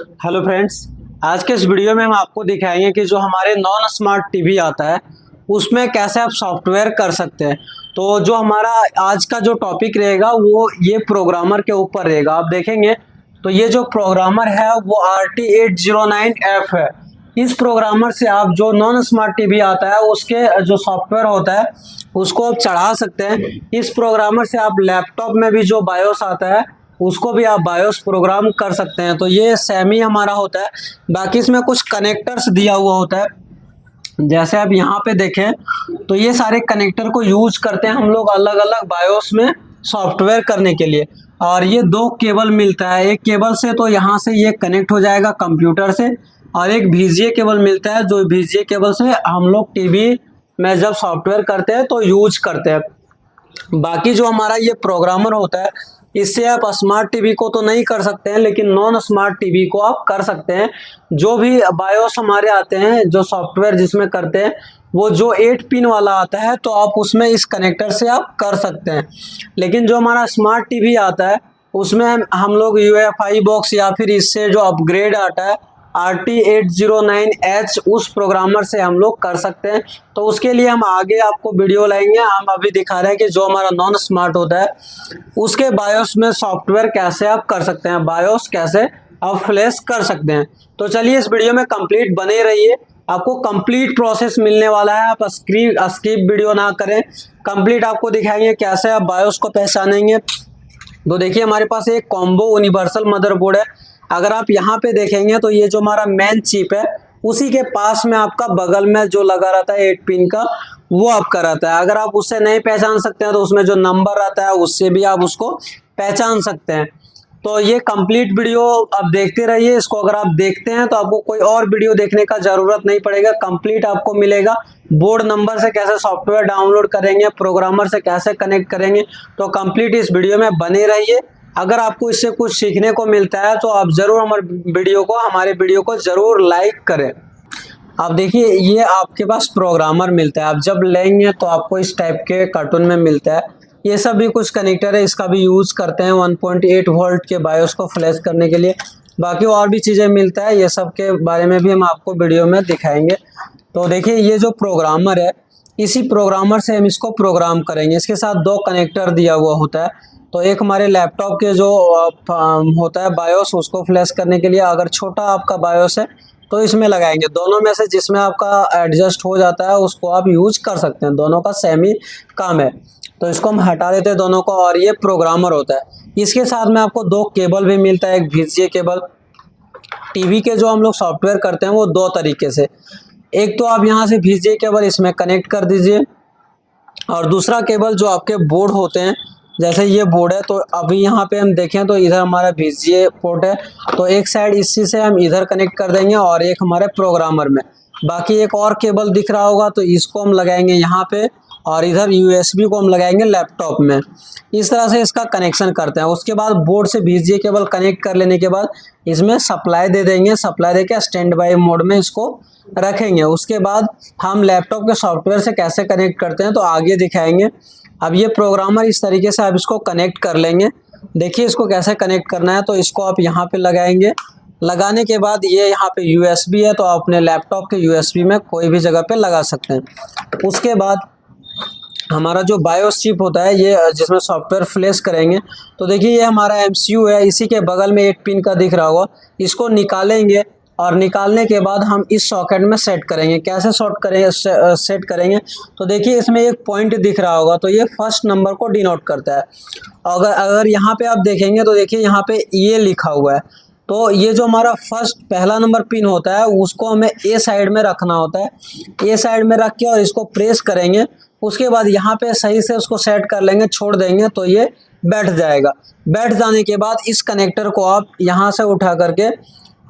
Hello friends. आज के इस वीडियो में हम आपको दिखाएंगे कि जो हमारे नॉन स्मार्ट टीवी आता है उसमें कैसे आप सॉफ्टवेयर कर सकते हैं। तो जो हमारा आज का जो टॉपिक रहेगा वो ये प्रोग्रामर के ऊपर रहेगा। आप देखेंगे तो ये जो प्रोग्रामर है वो RT809F है। इस प्रोग्रामर से आप जो नॉन स्मार्ट टीवी आता है उसके जो सॉफ्टवेयर होता है उसको आप चढ़ा सकते हैं। इस प्रोग्रामर से आप लैपटॉप में भी जो बायोस आता है उसको भी आप बायोस प्रोग्राम कर सकते हैं। तो ये सेमी हमारा होता है। बाकी इसमें कुछ कनेक्टर्स दिया हुआ होता है, जैसे आप यहाँ पे देखें तो ये सारे कनेक्टर को यूज करते हैं हम लोग अलग अलग बायोस में सॉफ्टवेयर करने के लिए। और ये दो केबल मिलता है, एक केबल से तो यहाँ से ये कनेक्ट हो जाएगा कंप्यूटर से, और एक VGA केबल मिलता है जो VGA केबल से हम लोग टीवी में जब सॉफ्टवेयर करते हैं तो यूज करते हैं। बाकी जो हमारा ये प्रोग्रामर होता है इससे आप स्मार्ट टीवी को तो नहीं कर सकते हैं, लेकिन नॉन स्मार्ट टीवी को आप कर सकते हैं। जो भी बायोस हमारे आते हैं जो सॉफ्टवेयर जिसमें करते हैं वो जो 8 पिन वाला आता है तो आप उसमें इस कनेक्टर से आप कर सकते हैं। लेकिन जो हमारा स्मार्ट टीवी आता है उसमें हम लोग UEFI बॉक्स या फिर इससे जो अपग्रेड आता है RT809H उस प्रोग्रामर से हम लोग कर सकते हैं। तो उसके लिए हम आगे आपको वीडियो लाएंगे। हम अभी दिखा रहे हैं कि जो हमारा नॉन स्मार्ट होता है उसके बायोस में सॉफ्टवेयर कैसे आप कर सकते हैं, बायोस कैसे आप फ्लैश कर सकते हैं। तो चलिए इस वीडियो में कंप्लीट बने रहिए, आपको कंप्लीट प्रोसेस मिलने वाला है। आप स्किप वीडियो ना करें, कंप्लीट आपको दिखाएंगे कैसे आप बायोस को पहचानेंगे। तो देखिए हमारे पास एक कॉम्बो यूनिवर्सल मदरबोर्ड है। अगर आप यहाँ पे देखेंगे तो ये जो हमारा मेन चिप है उसी के पास में आपका बगल में जो लगा रहता है 8 पिन का वो आपका रहता है। अगर आप उससे नहीं पहचान सकते हैं तो उसमें जो नंबर आता है उससे भी आप उसको पहचान सकते हैं। तो ये कंप्लीट वीडियो आप देखते रहिए। इसको अगर आप देखते हैं तो आपको कोई और वीडियो देखने का जरूरत नहीं पड़ेगा, कंप्लीट आपको मिलेगा। बोर्ड नंबर से कैसे सॉफ्टवेयर डाउनलोड करेंगे, प्रोग्रामर से कैसे कनेक्ट करेंगे, तो कंप्लीट इस वीडियो में बने रहिए। अगर आपको इससे कुछ सीखने को मिलता है तो आप जरूर हमारे वीडियो को जरूर लाइक करें। आप देखिए ये आपके पास प्रोग्रामर मिलता है, आप जब लेंगे तो आपको इस टाइप के कार्टून में मिलता है। ये सब भी कुछ कनेक्टर है, इसका भी यूज करते हैं 1.8 वोल्ट के बायोस को फ्लैश करने के लिए। बाकी और भी चीज़ें मिलता है, ये सब के बारे में भी हम आपको वीडियो में दिखाएंगे। तो देखिए ये जो प्रोग्रामर है इसी प्रोग्रामर से हम इसको प्रोग्राम करेंगे। इसके साथ दो कनेक्टर दिया हुआ होता है। तो एक हमारे लैपटॉप के जो होता है बायोस उसको फ्लैश करने के लिए, अगर छोटा आपका बायोस है तो इसमें लगाएंगे। दोनों में से जिसमें आपका एडजस्ट हो जाता है उसको आप यूज कर सकते हैं, दोनों का सेम ही काम है। तो इसको हम हटा देते हैं दोनों को, और ये प्रोग्रामर होता है। इसके साथ में आपको दो केबल भी मिलता है, एक VGA केबल। टीवी के जो हम लोग सॉफ्टवेयर करते हैं वो दो तरीके से, एक तो आप यहाँ से VGA केबल इसमें कनेक्ट कर दीजिए, और दूसरा केबल जो आपके बोर्ड होते हैं जैसे ये बोर्ड है तो अभी यहाँ पे हम देखें तो इधर हमारा VGA पोर्ट है, तो एक साइड इसी से हम इधर कनेक्ट कर देंगे और एक हमारे प्रोग्रामर में। बाकी एक और केबल दिख रहा होगा तो इसको हम लगाएंगे यहाँ पे, और इधर USB को हम लगाएंगे लैपटॉप में। इस तरह से इसका कनेक्शन करते हैं। उसके बाद बोर्ड से VGA केबल कनेक्ट कर लेने के बाद इसमें सप्लाई दे देंगे, सप्लाई देके स्टैंड बाई मोड में इसको रखेंगे। उसके बाद हम लैपटॉप के सॉफ्टवेयर से कैसे कनेक्ट करते हैं तो आगे दिखाएंगे। अब ये प्रोग्रामर इस तरीके से आप इसको कनेक्ट कर लेंगे। देखिए इसको कैसे कनेक्ट करना है, तो इसको आप यहाँ पे लगाएंगे। लगाने के बाद ये यहाँ पे USB है तो आप अपने लैपटॉप के USB में कोई भी जगह पे लगा सकते हैं। उसके बाद हमारा जो बायोस चिप होता है ये जिसमें सॉफ्टवेयर फ्लैश करेंगे, तो देखिए ये हमारा MCU है, इसी के बगल में 8 पिन का दिख रहा होगा। इसको निकालेंगे और निकालने के बाद हम इस सॉकेट में सेट करेंगे। कैसे सेट करेंगे तो देखिए इसमें एक पॉइंट दिख रहा होगा, तो ये फर्स्ट नंबर को डिनोट करता है। अगर यहाँ पे आप देखेंगे तो देखिए यहाँ पे ये लिखा हुआ है, तो ये जो हमारा पहला नंबर पिन होता है उसको हमें A साइड में रखना होता है। A साइड में रख के और इसको प्रेस करेंगे। उसके बाद यहाँ पे सही से उसको सेट कर लेंगे, छोड़ देंगे तो ये बैठ जाएगा। बैठ जाने के बाद इस कनेक्टर को आप यहाँ से उठा करके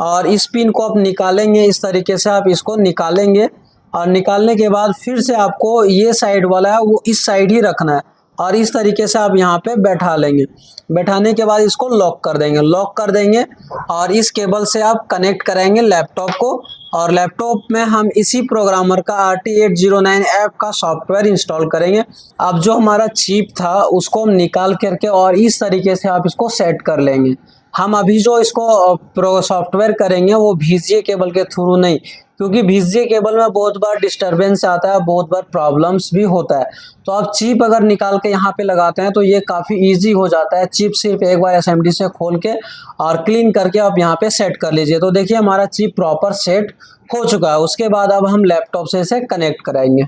और इस पिन को आप निकालेंगे। इस तरीके से आप इसको निकालेंगे, और निकालने के बाद फिर से आपको ये साइड वाला है वो इस साइड ही रखना है, और इस तरीके से आप यहाँ पे बैठा लेंगे। बैठाने के बाद इसको लॉक कर देंगे और इस केबल से आप कनेक्ट करेंगे लैपटॉप को, और लैपटॉप में हम इसी प्रोग्रामर का RT809F का सॉफ्टवेयर इंस्टॉल करेंगे। अब जो हमारा चिप था उसको हम निकाल करके और इस तरीके से आप इसको सेट कर लेंगे। हम अभी जो इसको प्रो सॉफ्टवेयर करेंगे वो VGA केबल के थ्रू नहीं, क्योंकि VGA केबल में बहुत बार डिस्टरबेंस आता है, बहुत बार प्रॉब्लम्स भी होता है। तो आप चिप अगर निकाल के यहाँ पे लगाते हैं तो ये काफ़ी इजी हो जाता है। चिप सिर्फ एक बार SMD से खोल के और क्लीन करके आप यहाँ पे सेट कर लीजिए। तो देखिए हमारा चिप प्रॉपर सेट हो चुका है। उसके बाद अब हम लैपटॉप से इसे कनेक्ट कराएंगे।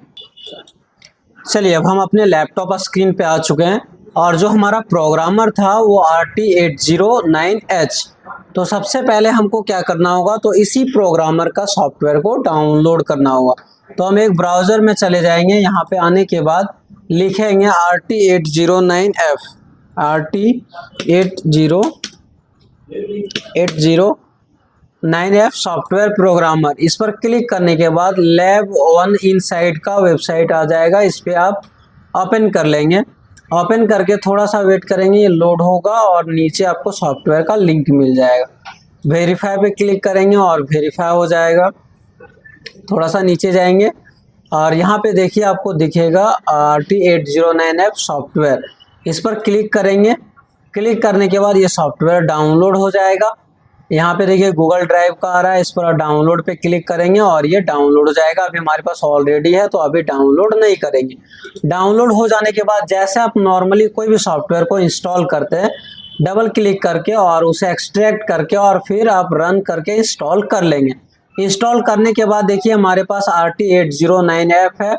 चलिए अब हम अपने लैपटॉप स्क्रीन पे आ चुके हैं और जो हमारा प्रोग्रामर था वो RT809H। तो सबसे पहले हमको क्या करना होगा, तो इसी प्रोग्रामर का सॉफ्टवेयर को डाउनलोड करना होगा। तो हम एक ब्राउज़र में चले जाएंगे। यहाँ पे आने के बाद लिखेंगे RT809F, RT809F सॉफ्टवेयर प्रोग्रामर। इस पर क्लिक करने के बाद लैब 1 इनसाइड का वेबसाइट आ जाएगा। इस पर आप ओपन कर लेंगे। ओपन करके थोड़ा सा वेट करेंगे, ये लोड होगा और नीचे आपको सॉफ्टवेयर का लिंक मिल जाएगा। वेरीफाई पे क्लिक करेंगे और वेरीफाई हो जाएगा। थोड़ा सा नीचे जाएंगे और यहाँ पे देखिए आपको दिखेगा RT809F सॉफ्टवेयर। इस पर क्लिक करेंगे। क्लिक करने के बाद ये सॉफ्टवेयर डाउनलोड हो जाएगा। यहाँ पे देखिए गूगल ड्राइव का आ रहा है, इस पर डाउनलोड पे क्लिक करेंगे और ये डाउनलोड हो जाएगा। अभी हमारे पास ऑलरेडी है तो अभी डाउनलोड नहीं करेंगे। डाउनलोड हो जाने के बाद जैसे आप नॉर्मली कोई भी सॉफ्टवेयर को इंस्टॉल करते हैं, डबल क्लिक करके और उसे एक्सट्रैक्ट करके और फिर आप रन करके इंस्टॉल कर लेंगे। इंस्टॉल करने के बाद देखिए हमारे पास RT809F है।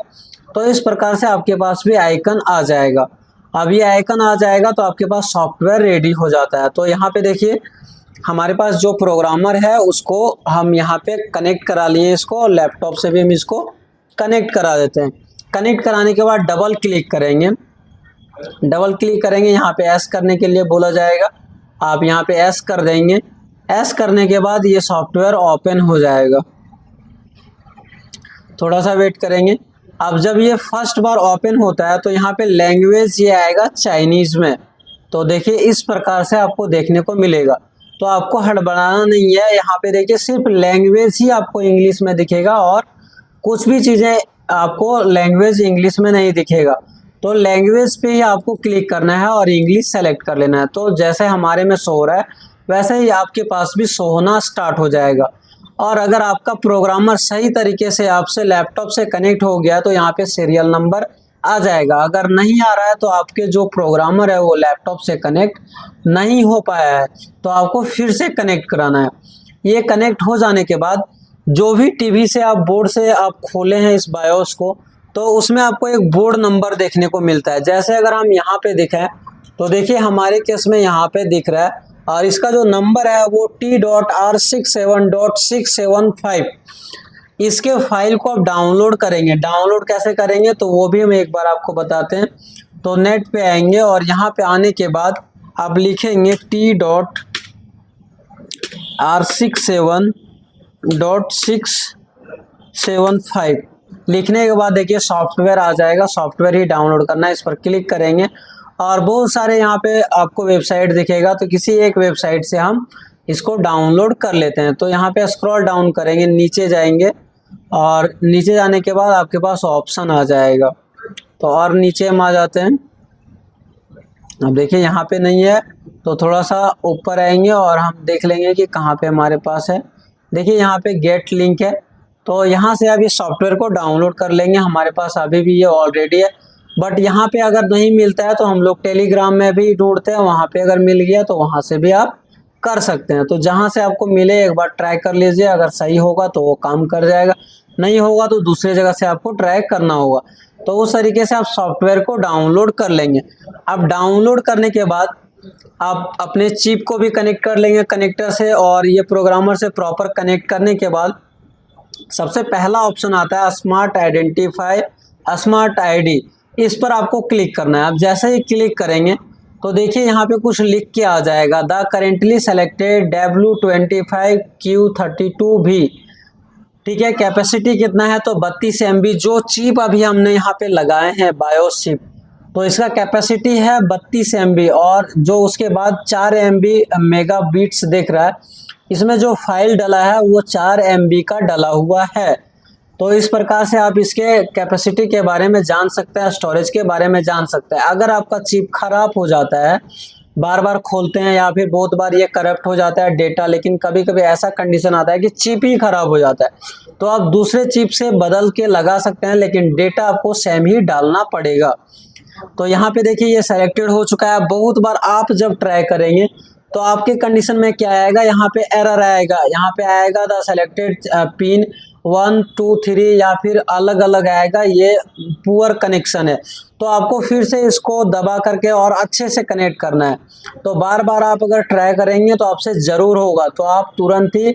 तो इस प्रकार से आपके पास भी आइकन आ जाएगा। अब ये आइकन आ जाएगा तो आपके पास सॉफ्टवेयर रेडी हो जाता है। तो यहाँ पे देखिए हमारे पास जो प्रोग्रामर है उसको हम यहाँ पे कनेक्ट करा लिए। इसको लैपटॉप से भी हम इसको कनेक्ट करा देते हैं। कनेक्ट कराने के बाद डबल क्लिक करेंगे। डबल क्लिक करेंगे, यहाँ पे एस करने के लिए बोला जाएगा, आप यहाँ पे एस कर देंगे। एस करने के बाद ये सॉफ्टवेयर ओपन हो जाएगा। थोड़ा सा वेट करेंगे। अब जब ये फर्स्ट बार ओपन होता है तो यहाँ पे लैंग्वेज ये आएगा चाइनीज़ में। तो देखिए इस प्रकार से आपको देखने को मिलेगा। तो आपको हड़बड़ाना नहीं है। यहाँ पे देखिए सिर्फ लैंग्वेज ही आपको इंग्लिश में दिखेगा और कुछ भी चीज़ें आपको लैंग्वेज इंग्लिश में नहीं दिखेगा। तो लैंग्वेज पे ही आपको क्लिक करना है और इंग्लिश सेलेक्ट कर लेना है। तो जैसे हमारे में शो हो रहा है वैसे ही आपके पास भी शो होना स्टार्ट हो जाएगा। और अगर आपका प्रोग्रामर सही तरीके से आपसे लैपटॉप से कनेक्ट हो गया तो यहाँ पे सीरियल नंबर आ जाएगा। अगर नहीं आ रहा है तो आपके जो प्रोग्रामर है वो लैपटॉप से कनेक्ट नहीं हो पाया है, तो आपको फिर से कनेक्ट कराना है। ये कनेक्ट हो जाने के बाद जो भी टीवी से आप बोर्ड से आप खोले हैं इस बायोस को, तो उसमें आपको एक बोर्ड नंबर देखने को मिलता है। जैसे अगर हम यहाँ पे देखें तो देखिए हमारे केस में यहाँ पे दिख रहा है और इसका जो नंबर है वो T.R67.675। इसके फाइल को आप डाउनलोड करेंगे। डाउनलोड कैसे करेंगे तो वो भी हम एक बार आपको बताते हैं। तो नेट पे आएंगे और यहाँ पे आने के बाद आप लिखेंगे T.R67.675। लिखने के बाद देखिए सॉफ्टवेयर आ जाएगा। सॉफ्टवेयर ही डाउनलोड करना है। इस पर क्लिक करेंगे और बहुत सारे यहाँ पे आपको वेबसाइट दिखेगा, तो किसी एक वेबसाइट से हम इसको डाउनलोड कर लेते हैं। तो यहाँ पे स्क्रॉल डाउन करेंगे, नीचे जाएंगे और नीचे जाने के बाद आपके पास ऑप्शन आ जाएगा। तो और नीचे हम आ जाते हैं। अब देखिए यहाँ पे नहीं है तो थोड़ा सा ऊपर आएंगे और हम देख लेंगे कि कहाँ पे हमारे पास है। देखिए यहाँ पे गेट लिंक है। तो यहाँ से आप इस सॉफ्टवेयर को डाउनलोड कर लेंगे। हमारे पास अभी भी ये ऑलरेडी है, बट यहाँ पे अगर नहीं मिलता है तो हम लोग टेलीग्राम में भी ढूंढते हैं, वहाँ पे अगर मिल गया तो वहाँ से भी आप कर सकते हैं। तो जहाँ से आपको मिले एक बार ट्राई कर लीजिए। अगर सही होगा तो वो काम कर जाएगा, नहीं होगा तो दूसरी जगह से आपको ट्राई करना होगा। तो उस तरीके से आप सॉफ्टवेयर को डाउनलोड कर लेंगे। अब डाउनलोड करने के बाद आप अपने चिप को भी कनेक्ट कर लेंगे कनेक्टर से, और ये प्रोग्रामर से प्रॉपर कनेक्ट करने के बाद सबसे पहला ऑप्शन आता है स्मार्ट आइडेंटिफाई स्मार्ट आईडी। इस पर आपको क्लिक करना है। आप जैसे ही क्लिक करेंगे तो देखिए यहाँ पे कुछ लिख के आ जाएगा, द करेंटली सेलेक्टेड W25Q32V। ठीक है, कैपेसिटी कितना है तो 32 MB। जो चिप अभी हमने यहाँ पे लगाए हैं बायोस चिप, तो इसका कैपेसिटी है 32 MB और जो उसके बाद 4 MB मेगा बीट्स देख रहा है, इसमें जो फाइल डला है वो 4 MB का डला हुआ है। तो इस प्रकार से आप इसके कैपेसिटी के बारे में जान सकते हैं, स्टोरेज के बारे में जान सकते हैं। अगर आपका चिप खराब हो जाता है बार बार खोलते हैं या फिर बहुत बार ये करप्ट हो जाता है डेटा, लेकिन कभी कभी ऐसा कंडीशन आता है कि चिप ही खराब हो जाता है, तो आप दूसरे चिप से बदल के लगा सकते हैं, लेकिन डेटा आपको सेम ही डालना पड़ेगा। तो यहाँ पे देखिए ये सेलेक्टेड हो चुका है। बहुत बार आप जब ट्राई करेंगे तो आपके कंडीशन में क्या आएगा, यहाँ पे एरर आएगा, यहाँ पे आएगा द सेलेक्टेड पिन 1 2 3 या फिर अलग अलग आएगा, ये पुअर कनेक्शन है। तो आपको फिर से इसको दबा करके और अच्छे से कनेक्ट करना है। तो बार बार आप अगर ट्राई करेंगे तो आपसे ज़रूर होगा, तो आप तुरंत ही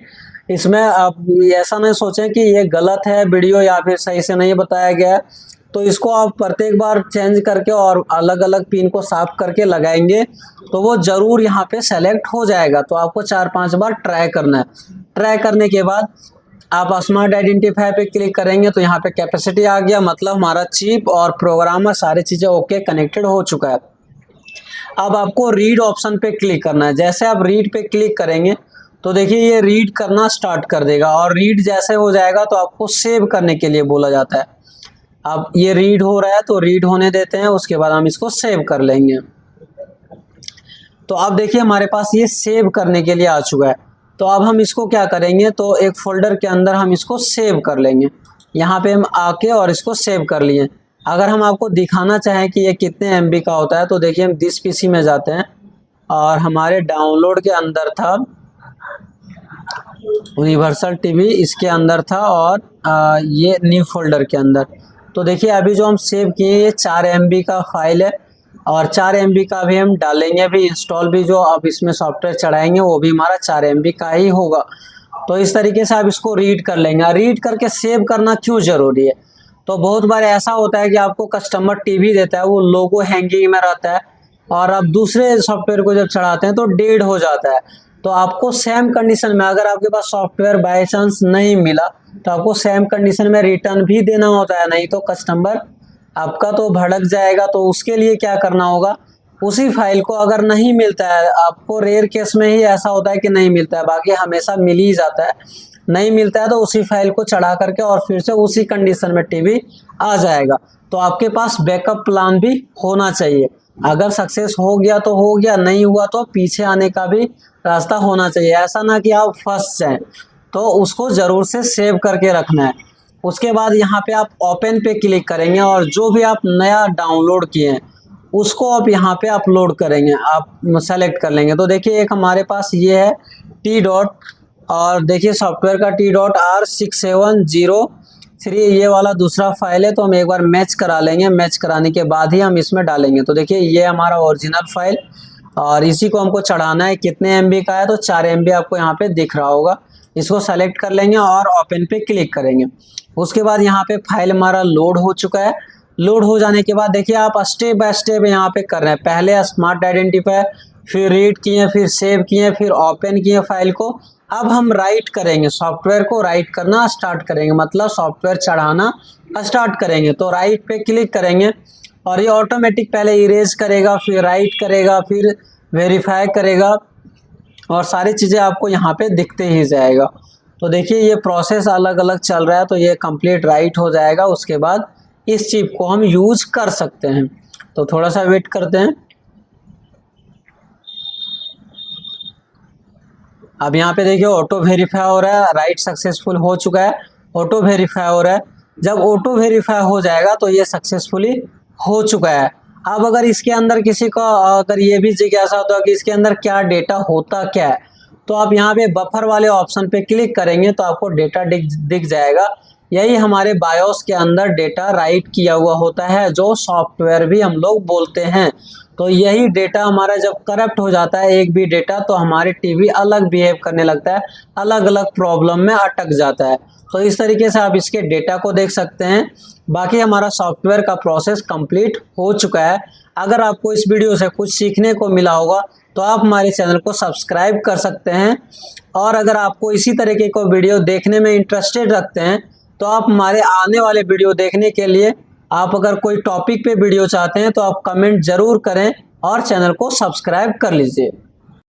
इसमें आप ऐसा नहीं सोचें कि ये गलत है वीडियो या फिर सही से नहीं बताया गया है। तो इसको आप प्रत्येक बार चेंज करके और अलग अलग पिन को साफ करके लगाएंगे तो वो ज़रूर यहाँ पे सेलेक्ट हो जाएगा। तो आपको 4-5 बार ट्राई करना है। ट्राई करने के बाद आप स्मार्ट आइडेंटिफाई पे क्लिक करेंगे तो यहाँ पे कैपेसिटी आ गया, मतलब हमारा चिप और प्रोग्रामर सारी चीज़ें ओके कनेक्टेड हो चुका है। अब आपको रीड ऑप्शन पे क्लिक करना है। जैसे आप रीड पे क्लिक करेंगे तो देखिए ये रीड करना स्टार्ट कर देगा, और रीड जैसे हो जाएगा तो आपको सेव करने के लिए बोला जाता है। अब ये रीड हो रहा है तो रीड होने देते हैं, उसके बाद हम इसको सेव कर लेंगे। तो अब देखिए हमारे पास ये सेव करने के लिए आ चुका है। तो अब हम इसको क्या करेंगे, तो एक फोल्डर के अंदर हम इसको सेव कर लेंगे। यहाँ पे हम आके और इसको सेव कर लिए। अगर हम आपको दिखाना चाहें कि ये कितने MB का होता है तो देखिए हम दिस PC में जाते हैं और हमारे डाउनलोड के अंदर था यूनिवर्सल टीवी, इसके अंदर था, और ये न्यू फोल्डर के अंदर। तो देखिए अभी जो हम सेव किए ये 4 MB का फाइल है, और 4 MB का भी हम डालेंगे। अभी इंस्टॉल भी जो अब इसमें सॉफ्टवेयर चढ़ाएंगे वो भी हमारा 4 MB का ही होगा। तो इस तरीके से आप इसको रीड कर लेंगे। रीड करके सेव करना क्यों ज़रूरी है, तो बहुत बार ऐसा होता है कि आपको कस्टमर टीवी देता है, वो लोगो हैंगिंग में रहता है, और आप दूसरे सॉफ्टवेयर को जब चढ़ाते हैं तो डेड हो जाता है। तो आपको सेम कंडीशन में, अगर आपके पास सॉफ्टवेयर बाय चांस नहीं मिला तो आपको सेम कंडीशन में रिटर्न भी देना होता है, नहीं तो कस्टमर आपका तो भड़क जाएगा। तो उसके लिए क्या करना होगा, उसी फाइल को अगर नहीं मिलता है आपको, रेयर केस में ही ऐसा होता है कि नहीं मिलता है, बाकी हमेशा मिल ही जाता है। नहीं मिलता है तो उसी फाइल को चढ़ा करके और फिर से उसी कंडीशन में टीवी आ जाएगा। तो आपके पास बैकअप प्लान भी होना चाहिए। अगर सक्सेस हो गया तो हो गया, नहीं हुआ तो पीछे आने का भी रास्ता होना चाहिए। ऐसा ना कि आप फंस जाएं, तो उसको ज़रूर से सेव करके रखना है। उसके बाद यहाँ पे आप ओपन पे क्लिक करेंगे और जो भी आप नया डाउनलोड किए हैं उसको आप यहाँ पे अपलोड करेंगे, आप सेलेक्ट कर लेंगे। तो देखिए एक हमारे पास ये है T. और देखिए सॉफ्टवेयर का T.R6703 ये वाला दूसरा फाइल है। तो हम एक बार मैच करा लेंगे, मैच कराने के बाद ही हम इसमें डालेंगे। तो देखिए ये हमारा ओरिजिनल फाइल, और इसी को हमको चढ़ाना है। कितने MB का है, तो 4 MB आपको यहाँ पे दिख रहा होगा। इसको सेलेक्ट कर लेंगे और ओपन पे क्लिक करेंगे। उसके बाद यहाँ पे फाइल हमारा लोड हो चुका है। लोड हो जाने के बाद देखिए आप स्टेप बाय स्टेप यहाँ पे कर रहे हैं। पहले स्मार्ट आइडेंटिफाई, फिर रीड किए, फिर सेव किए, फिर ओपन किए फाइल को। अब हम राइट करेंगे, सॉफ्टवेयर को राइट करना स्टार्ट करेंगे, मतलब सॉफ्टवेयर चढ़ाना स्टार्ट करेंगे। तो राइट पे क्लिक करेंगे और ये ऑटोमेटिक पहले इरेज करेगा, फिर राइट करेगा, फिर वेरीफाई करेगा, और सारी चीज़ें आपको यहाँ पे दिखते ही जाएगा। तो देखिए ये प्रोसेस अलग अलग चल रहा है। तो ये कंप्लीट राइट हो जाएगा, उसके बाद इस चिप को हम यूज कर सकते हैं। तो थोड़ा सा वेट करते हैं। अब यहाँ पे देखिए ऑटो वेरीफाई हो रहा है, राइट सक्सेसफुल हो चुका है, ऑटो वेरीफाई हो रहा है। जब ऑटो वेरीफाई हो जाएगा तो ये सक्सेसफुली हो चुका है। अब अगर इसके अंदर किसी का अगर ये भी जिज्ञासा होता है कि इसके अंदर क्या डेटा होता क्या है, तो आप यहाँ पे बफर वाले ऑप्शन पे क्लिक करेंगे तो आपको डेटा दिख जाएगा। यही हमारे बायोस के अंदर डेटा राइट किया हुआ होता है, जो सॉफ्टवेयर भी हम लोग बोलते हैं। तो यही डेटा हमारा जब करप्ट हो जाता है एक भी डेटा, तो हमारे टीवी अलग बिहेव करने लगता है, अलग अलग प्रॉब्लम में अटक जाता है। तो इस तरीके से आप इसके डेटा को देख सकते हैं। बाकी हमारा सॉफ्टवेयर का प्रोसेस कंप्लीट हो चुका है। अगर आपको इस वीडियो से कुछ सीखने को मिला होगा तो आप हमारे चैनल को सब्सक्राइब कर सकते हैं, और अगर आपको इसी तरीके को वीडियो देखने में इंटरेस्टेड रखते हैं तो आप हमारे आने वाले वीडियो देखने के लिए, आप अगर कोई टॉपिक पे वीडियो चाहते हैं तो आप कमेंट ज़रूर करें और चैनल को सब्सक्राइब कर लीजिए।